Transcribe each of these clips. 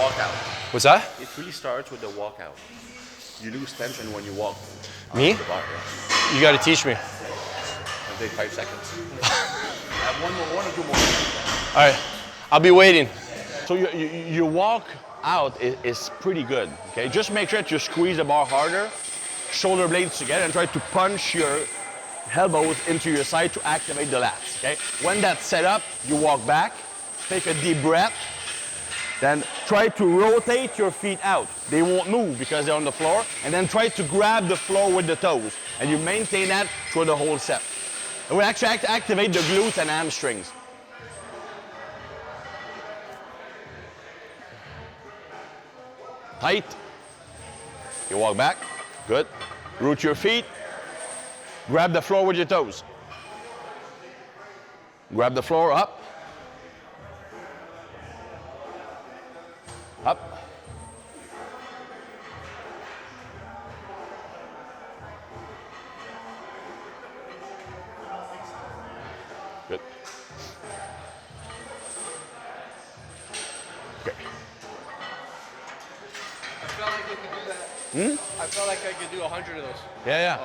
walkout. What's that? It really starts with the walkout. You lose tension when you walk. Me? The bar, yeah. You got to teach me. It'll take 5 seconds. I have one or two more. All right, I'll be waiting. So your walk out is pretty good, okay? Just make sure that you squeeze the bar harder, shoulder blades together, and try to punch your elbows into your side to activate the lats, okay? When that's set up, you walk back, take a deep breath, then try to rotate your feet out. They won't move because they're on the floor, and then try to grab the floor with the toes, and you maintain that through the whole set. It will actually activate the glutes and hamstrings. Tight. You walk back. Good. Root your feet. Grab the floor with your toes. Grab the floor up. Up. Good. Okay. I felt like I could do that. I felt like I could do 100 of those. Yeah.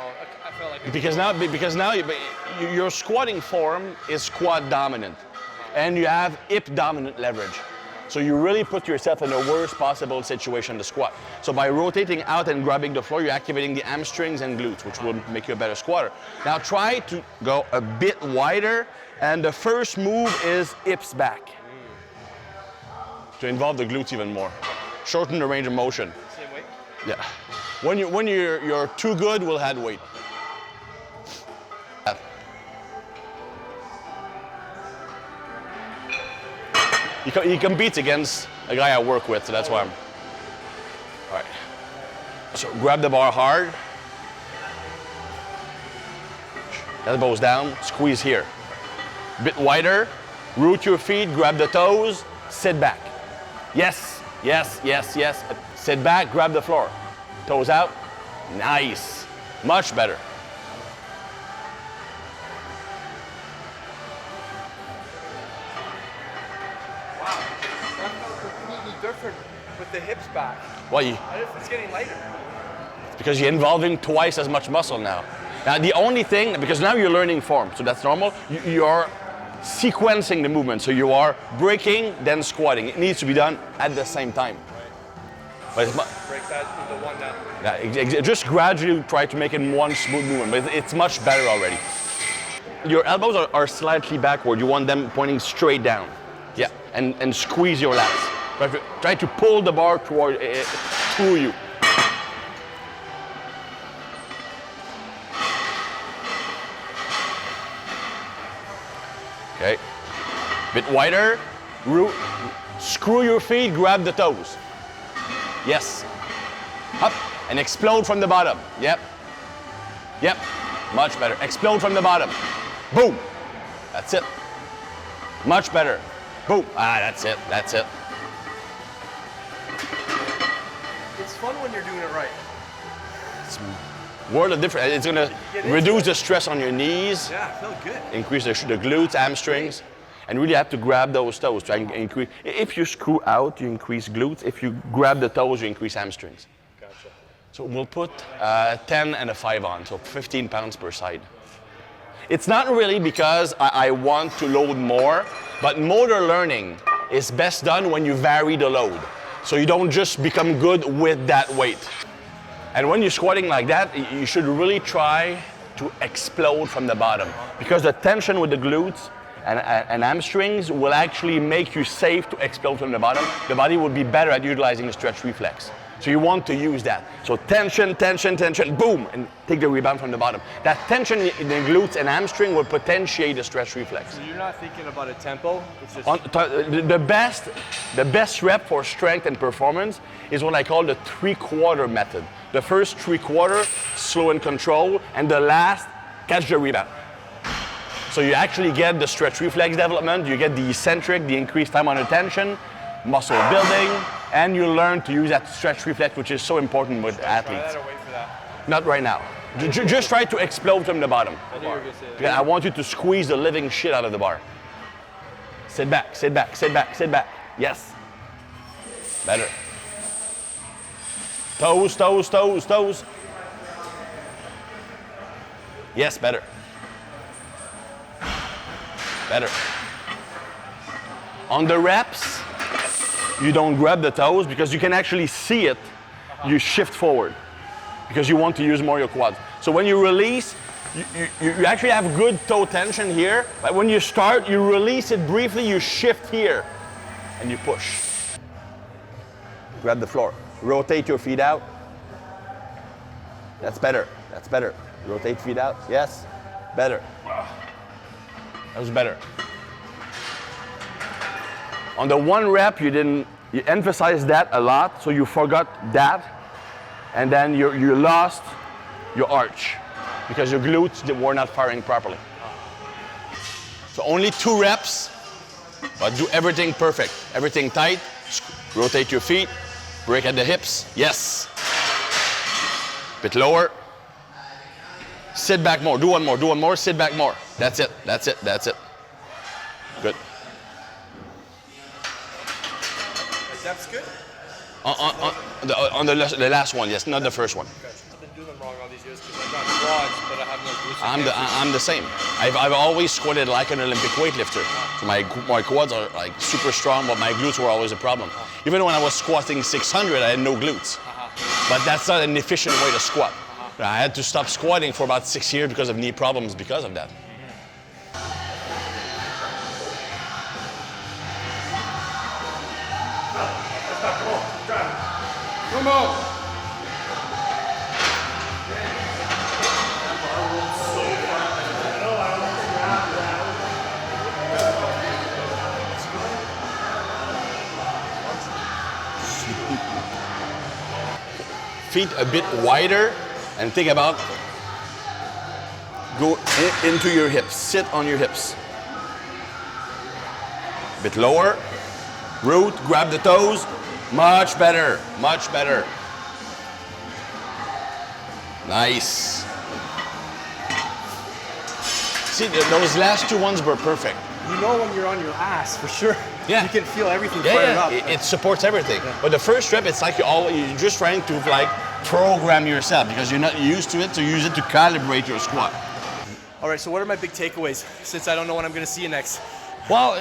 I felt like Because now your squatting form is squat dominant, and you have hip dominant leverage. So you really put yourself in the worst possible situation to squat. So by rotating out and grabbing the floor, you're activating the hamstrings and glutes, which will make you a better squatter. Now try to go a bit wider, and the first move is hips back to involve the glutes even more. Shorten the range of motion. Same weight? Yeah. When you're too good, we'll add weight. He competes against a guy I work with, so that's why I'm. All right. So grab the bar hard. Elbows down, squeeze here. A bit wider. Root your feet, grab the toes, sit back. Yes. Sit back, grab the floor. Toes out. Nice. Much better. Wow. That felt completely different with the hips back. Well, It's getting lighter. because you're involving twice as much muscle now. Now the only thing, because now you're learning form, so that's normal, you're sequencing the movement. So you are breaking, then squatting. It needs to be done at the same time. But it's Break that into one now. yeah, just gradually try to make it one smooth movement, but it's much better already. Your elbows are slightly backward. You want them pointing straight down. Yeah, and squeeze your lats. Try to pull the bar through you. Okay, bit wider. Screw your feet, grab the toes. Yes. Up and explode from the bottom. Yep. Much better. Explode from the bottom. Boom. That's it. Much better. Boom. That's it. It's fun when you're doing it right. It's world of different. It's gonna reduce the stress on your knees, Yeah, it felt good. increase the glutes, hamstrings, and really have to grab those toes to increase. If you screw out, you increase glutes. If you grab the toes, you increase hamstrings. Gotcha. So we'll put 10 and a 5 on, so 15 pounds per side. It's not really because I want to load more, but motor learning is best done when you vary the load. So you don't just become good with that weight. And when you're squatting like that, you should really try to explode from the bottom, because the tension with the glutes and hamstrings will actually make you safe to explode from the bottom. The body will be better at utilizing the stretch reflex. So you want to use that. So tension, boom, and take the rebound from the bottom. That tension in the glutes and hamstring will potentiate the stretch reflex. So you're not thinking about a tempo, it's just... The best rep for strength and performance is what I call the 3/4 method. The first 3/4, slow and control, and the last, catch the rebound. So you actually get the stretch reflex development, you get the eccentric, the increased time under tension, muscle building, and you learn to use that stretch reflex, which is so important with athletes. Try that or wait for that. Not right now. Just try to explode from the bottom. I knew you were gonna say that. Yeah, I want you to squeeze the living shit out of the bar. Sit back. Yes. Better. Toes, toes, toes, toes. Yes, better. Better. On the reps, you don't grab the toes because you can actually see it. You shift forward because you want to use more your quads. So when you release, you actually have good toe tension here, but when you start, you release it briefly, you shift here, and you push. Grab the floor. Rotate your feet out. That's better. That's better. Rotate feet out. Yes. Better. That was better. On the one rep, you emphasized that a lot, so you forgot that, and then you lost your arch because your glutes were not firing properly. So only 2 reps, but do everything perfect. Everything tight. Rotate your feet. Break at the hips. Yes. Bit lower. Sit back more. Do one more. Do one more. Sit back more. That's it. That's it. That's it. Good. That's good. On the last one, yes, not the first one. I've been doing them wrong all these years because I've got quads, but I have no glutes. I'm the same. I've always squatted like an Olympic weightlifter. So my quads are like super strong, but my glutes were always a problem. Even when I was squatting 600, I had no glutes. But that's not an efficient way to squat. I had to stop squatting for about 6 years because of knee problems because of that. Come on. Feet a bit wider and think about go into your hips, sit on your hips. A bit lower, root, grab the toes, much better, much better. Nice. See, those last 2 ones were perfect. You know when you're on your ass for sure. Yeah. You can feel everything firing up. It supports everything. Yeah. But the first rep, it's like you're just trying to like program yourself because you're not used to it, so use it to calibrate your squat. All right, so what are my big takeaways since I don't know when I'm going to see you next? Well,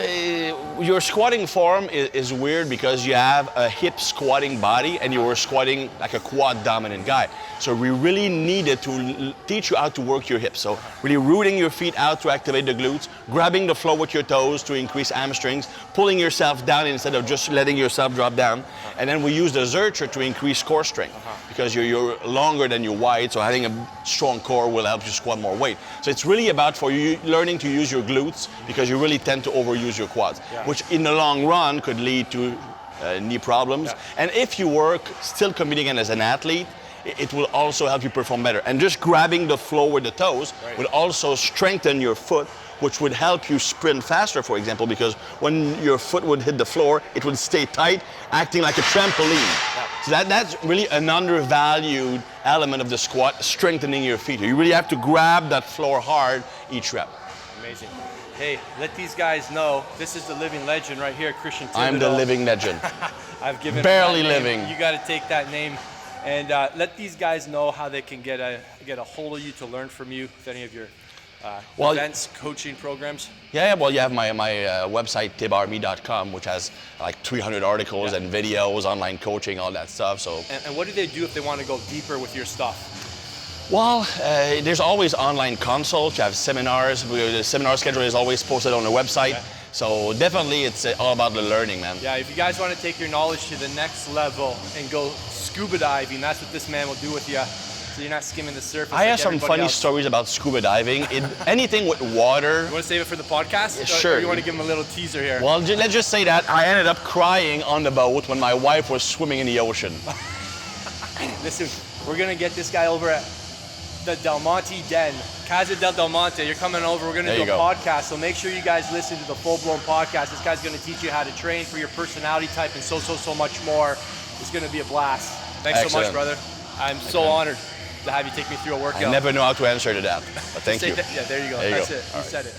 your squatting form is weird because you have a hip squatting body and you were squatting like a quad dominant guy. So we really needed to teach you how to work your hips. So really rooting your feet out to activate the glutes, grabbing the floor with your toes to increase hamstrings, pulling yourself down instead of just letting yourself drop down. And then we use the Zercher to increase core strength because you're longer than you're wide, so having a strong core will help you squat more weight. So it's really about for you learning to use your glutes because you really tend to overuse your quads, which in the long run could lead to knee problems. And if you work still competing as an athlete, it will also help you perform better. And just grabbing the floor with the toes will also strengthen your foot, which would help you sprint faster, for example, because when your foot would hit the floor, it would stay tight, acting like a trampoline. So that's really an undervalued element of the squat, strengthening your feet. You really have to grab that floor hard each rep. Amazing. Hey, let these guys know, this is the living legend right here, Christian Thibaudeau. I'm the living legend. I've given barely living. You got to take that name and let these guys know how they can get a hold of you to learn from you with any of your events, coaching programs. Yeah, well, you have my website, thibarmy.com, which has like 300 articles and videos, online coaching, all that stuff. So. And what do they do if they want to go deeper with your stuff? Well, there's always online consults. You have seminars. The seminar schedule is always posted on the website. Okay. So definitely it's all about the learning, man. Yeah, if you guys want to take your knowledge to the next level and go scuba diving, that's what this man will do with you. So you're not skimming the surface. I have some funny stories about scuba diving. Anything with water. You want to save it for the podcast? Yeah, sure. Or you want to give him a little teaser here? Well, let's just say that I ended up crying on the boat when my wife was swimming in the ocean. Listen, we're going to get this guy over at the Del Monte Den, Casa del Monte. You're coming over. We're going to do a podcast. So make sure you guys listen to the full-blown podcast. This guy's going to teach you how to train for your personality type and so much more. It's going to be a blast. Thanks so much, brother. I'm so honored to have you take me through a workout. I never know how to answer to that, but thank you. Yeah, there you go. That's it. You said it.